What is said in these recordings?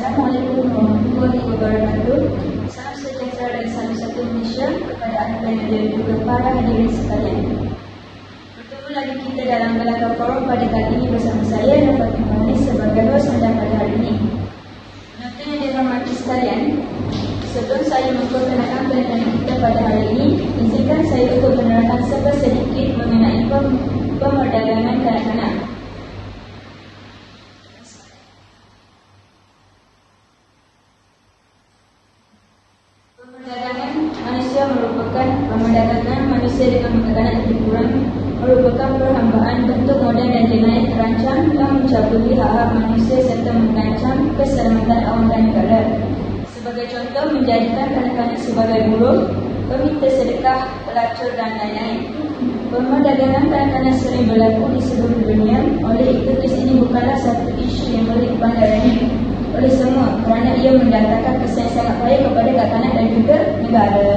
Assalamualaikum warahmatullahi wabarakatuh. Salam sejahtera dan salam satu Malaysia kepada anda dan juga para hadirin sekalian. Bertemu lagi kita dalam Belaka Forum pada kali ini bersama saya Nafati Manis sebagai host anda pada hari ini. Penonton yang dihormati sekalian, sebelum saya memperkenalkan pelajaran kita pada hari ini, izinkan saya untuk menerangkan sedikit mengenai pemerdagangan kanak-kanak. Pemerdagangan manusia dengan kanak-kanak lebih kurang merupakan perhambaan bentuk moden dan jenayah terancam yang mencabuli hak-hak manusia serta mengancam keselamatan awam dan negara. Sebagai contoh, menjadikan kanak-kanak sebagai buruh, peminta sedekah, pelacur dan lain-lain. Pemerdagangan kanak-kanak sering berlaku di seluruh dunia. Oleh itu, kes ini bukanlah satu isu yang boleh dipandang oleh semua kerana ia mendatangkan kesan yang sangat baik kepada kanak-kanak dan juga negara.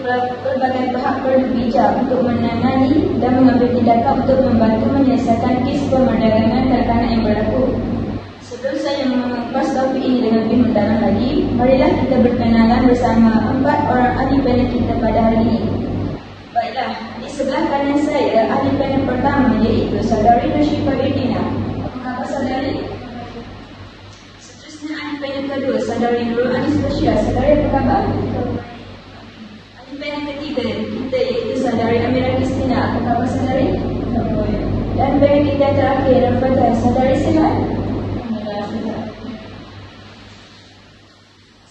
Berbagai pihak perlu bijak untuk menangani dan mengambil tindakan untuk membantu menyelesaikan kes pemerdagangan kanak-kanak yang berlaku. Sebelum saya mengupas topik ini dengan lebih mendalam lagi, marilah kita berkenalan bersama 4 orang ahli panel kita pada hari ini. Baiklah, di sebelah kanan saya ahli panel pertama iaitu Saudari Nashifa Irdina. Apa khabar saudari? Seterusnya ahli panel kedua Saudari Nurul Anis Bersyah. Saudari apa khabar? Panel ketiga kita iaitu Saudari Amira Kristina. Apa khabar saudari? Dan panel kita terakhir Rafathah. Saudari sihat?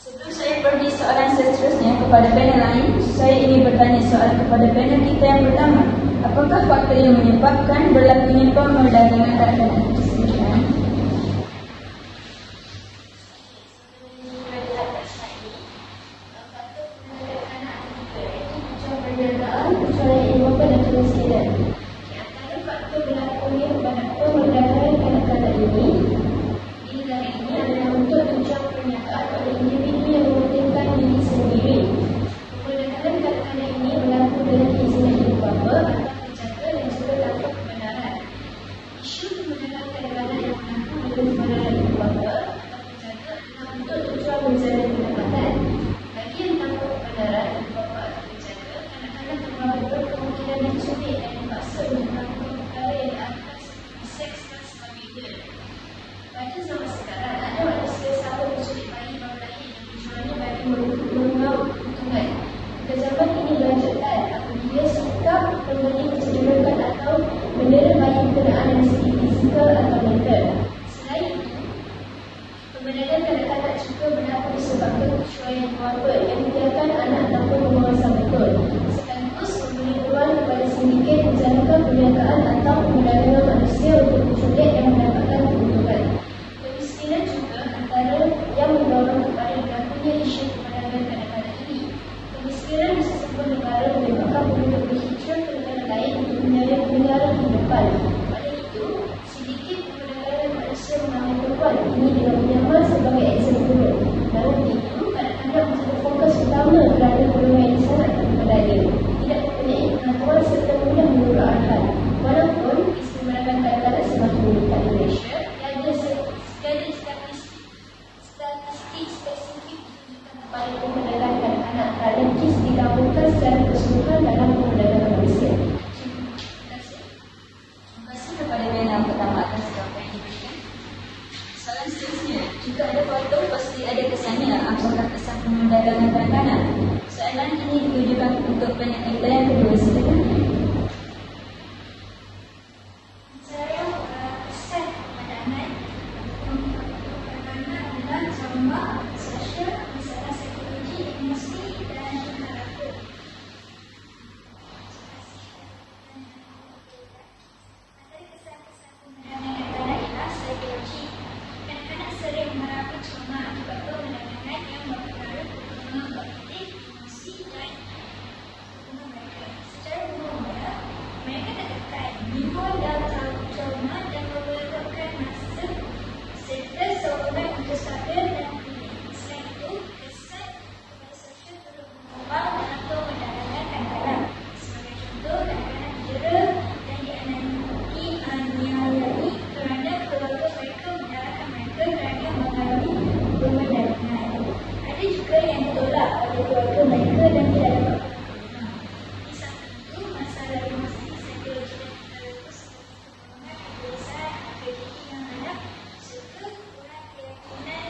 Sebelum saya pergi soalan seterusnya kepada panel lain, saya ingin bertanya soalan kepada panel kita yang pertama. Apakah faktor yang menyebabkan berlakunya pemerdagangan kanak-kanak? oleh keluarga mereka dan tidak dapat perlindungan. Di samping itu, masalah emosi, psikologi dan mental seperti kebohongan, kegelisahan, tragedi yang rendah, serta kurang keyakinan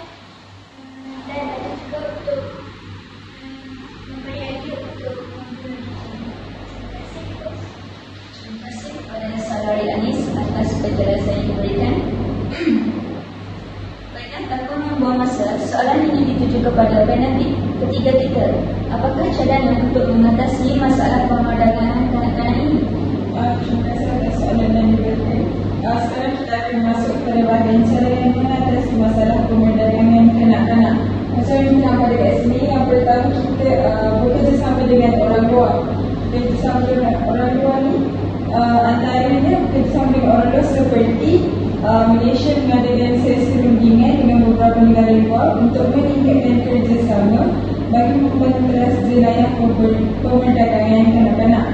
dan ada juga untuk memberi idea untuk membunuh diri. Terima kasih kepada Saudari Anis atas penjelasan yang diberikan. Baiklah, tanpa membuang masa, soalan ini dituju kepada penerbit ketiga kita. Apakah cadangan untuk mengatasi masalah pemerdagangan kanak-kanak ini? Terima kasih atas soalan yang diberikan. Sekarang kita akan masuk kepada bahagian cara yang mengatasi masalah pemerdagangan kanak-kanak. Macam yang kita nampak dekat sini, yang pertama kita bekerjasama dengan orang luar. Bekerjasama dengan orang luar ni antaranya bekerjasama dengan orang luar seperti Malaysia mengadakan sesi rundingan dengan beberapa negara luar untuk meningkatkan kerjasama bagi membanteras jenayah pemerdagangan kanak-kanak.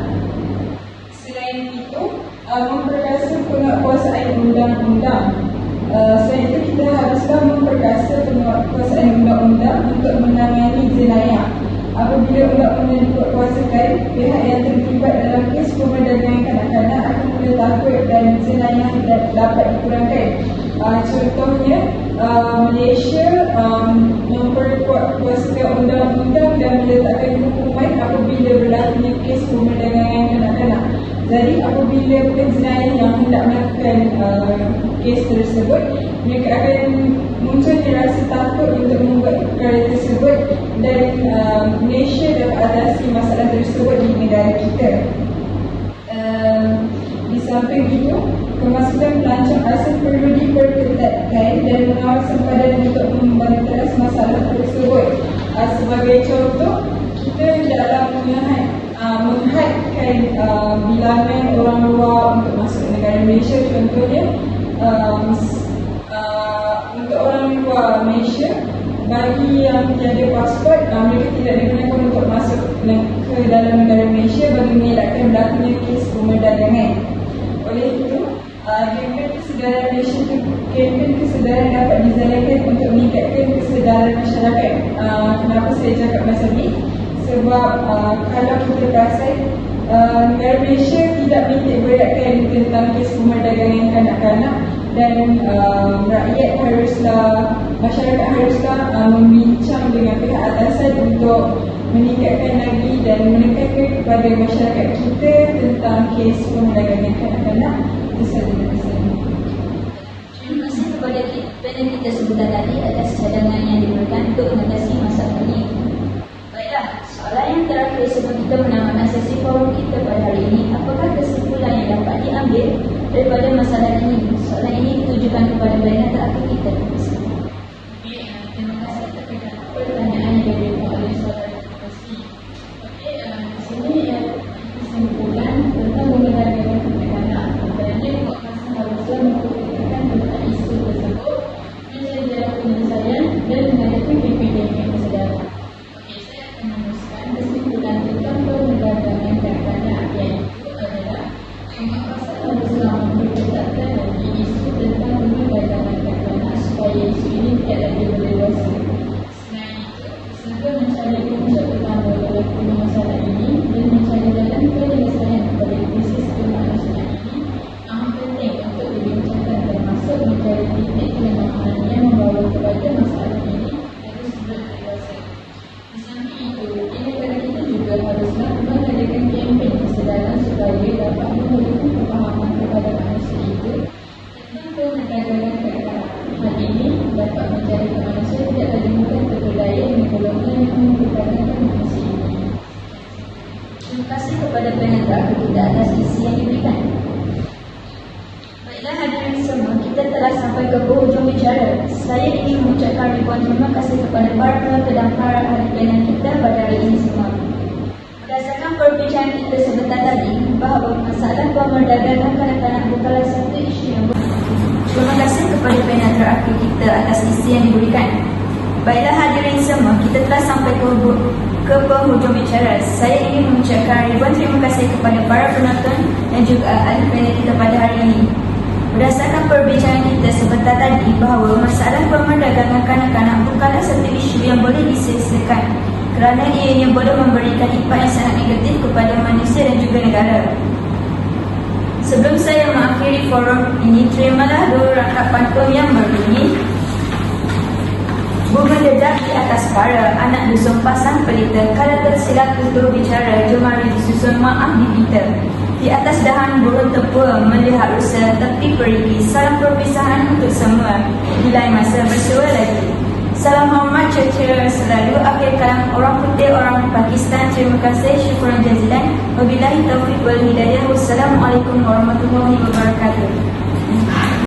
Selain itu, memperkasa penguasaan undang-undang. Selain itu, kita haruslah memperkasa penguasaan undang-undang untuk menangani jenayah. Apabila undang-undang diperkuasakan, pihak yang terlibat dalam kes pemerdagangan kanak-kanak akan mula takut dan jenayah dapat dikurangkan. Contohnya, Malaysia memperkuasakan undang-undang dan meletakkan hukuman apabila berlakunya kes pemerdagangan kanak-kanak. Jadi apabila penjenayah yang hendak melakukan kes tersebut, mereka akan munculnya rasa takut untuk membuat perkara tersebut dan Malaysia dapat atasi masalah tersebut di negara kita. Di samping itu, kemasukan pelancong asing perlu diperketatkan dan mengawal sempadan untuk membanteras masalah tersebut. Sebagai contoh, kita dalam menghadkan bilangan orang luar untuk masuk negara Malaysia. Contohnya, untuk orang luar Malaysia, bagi yang tiada pasport, mereka tidak digunakan untuk masuk ke dalam negara Malaysia bagi mengelakkan berlakunya kes pemerdagangan. Oleh itu, kempen kesedaran Malaysia itu, kempen kesedaran dapat dijalankan untuk meningkatkan kesedaran masyarakat. Kenapa saya cakap macam ni? Sebab kalau kita perasan, negara Malaysia tidak menitik beratkan tentang kes pemerdagangan kanak-kanak dan masyarakat haruslah membincang dengan pihak atasan untuk meningkatkan lagi dan menekankan kepada masyarakat kita tentang kes pemerdagangan kanak-kanak. Itu sahaja dari saya. Terima kasih kepada panel kita sebentar tadi atas cadangan yang diberikan untuk mengatasi masalah ini. Baiklah, soalan yang terakhir sebelum kita menamatkan sesi forum kita pada hari ini, apakah kesimpulan yang dapat diambil daripada masalah ini? Soalan ini ditujukan kepada panel terakhir kita. Terima kasih atas pertanyaan yang diberikan oleh saudara Kosti. Di sini kesimpulan tentang pemerdagangan kanak-kanak. Antaranya Komnas haruslah memperhatikan tentang isu tersebut, menjadi penyelesaian dan menghadapi kempen kesedaran. Saya akan meneruskan kesimpulan tentang pemerdagangan kanak-kanak, iaitu adalah Komnas haruslah memperketatkan lagi isu tentang pemerdagangan kanak-kanak supaya isu ini tidak lagi berleluasa. Selain itu, serta mencari punca utama dalam masalah ini dan mencari jalan penyelesaian kepada krisis kemanusiaan ini amat penting untuk dibincangkan, termasuk mencari titik kelemahan yang membawa kepada masalah ini harus berleluasa. Di samping itu, negara kita juga haruslah mengadakan kempen kesedaran supaya dapat memberikan pemahaman kepada manusia itu tentang pemerdagangan kanak-kanak. Hal ini dapat menjadikan manusia tidak lagi mudah terpedaya dengan golongan yang memperdagangkan manusia ini. Terima kasih kepada panel terakhir kita atas isi yang diberikan. Baiklah hadirin semua, kita telah sampai ke penghujung bicara. Saya ingin mengucapkan ribuan terima kasih kepada para penonton dan para ahli panel kita pada hari ini semua. Berdasarkan perbincangan kita sebentar tadi, bahawa masalah pemerdagangan kanak-kanak bukanlah satu isu yang Terima kasih kepada panel terakhir kita atas isi yang diberikan. Baiklah hadirin semua, kita telah sampai ke penghujung bicara. Saya ingin mengucapkan ribuan terima kasih kepada para penonton dan juga ahli panel kita pada hari ini. Berdasarkan perbincangan kita sebentar tadi bahawa masalah perdagangan kanak-kanak bukanlah satu isu yang boleh disia-siakan kerana ianya boleh memberikan impak yang sangat negatif kepada manusia dan juga negara. Sebelum saya mengakhiri forum ini, terimalah dua rangkap pantun yang berbunyi: Bunga dedak di atas para, anak dusun pasang pelita. Kalau tersilap tutur bicara, jom mari disusun maaf dibita. Di atas dahan burung tepua, melihat rusa tepi perigi. Salam perpisahan untuk semua, di lain masa bersua lagi. Salam hormat cerita selalu. Akhir kalam orang putih, orang Pakistan. Terima kasih, syukran jazilan. Wabillahi taufiq wal hidayah. Wassalamualaikum warahmatullahi wabarakatuh.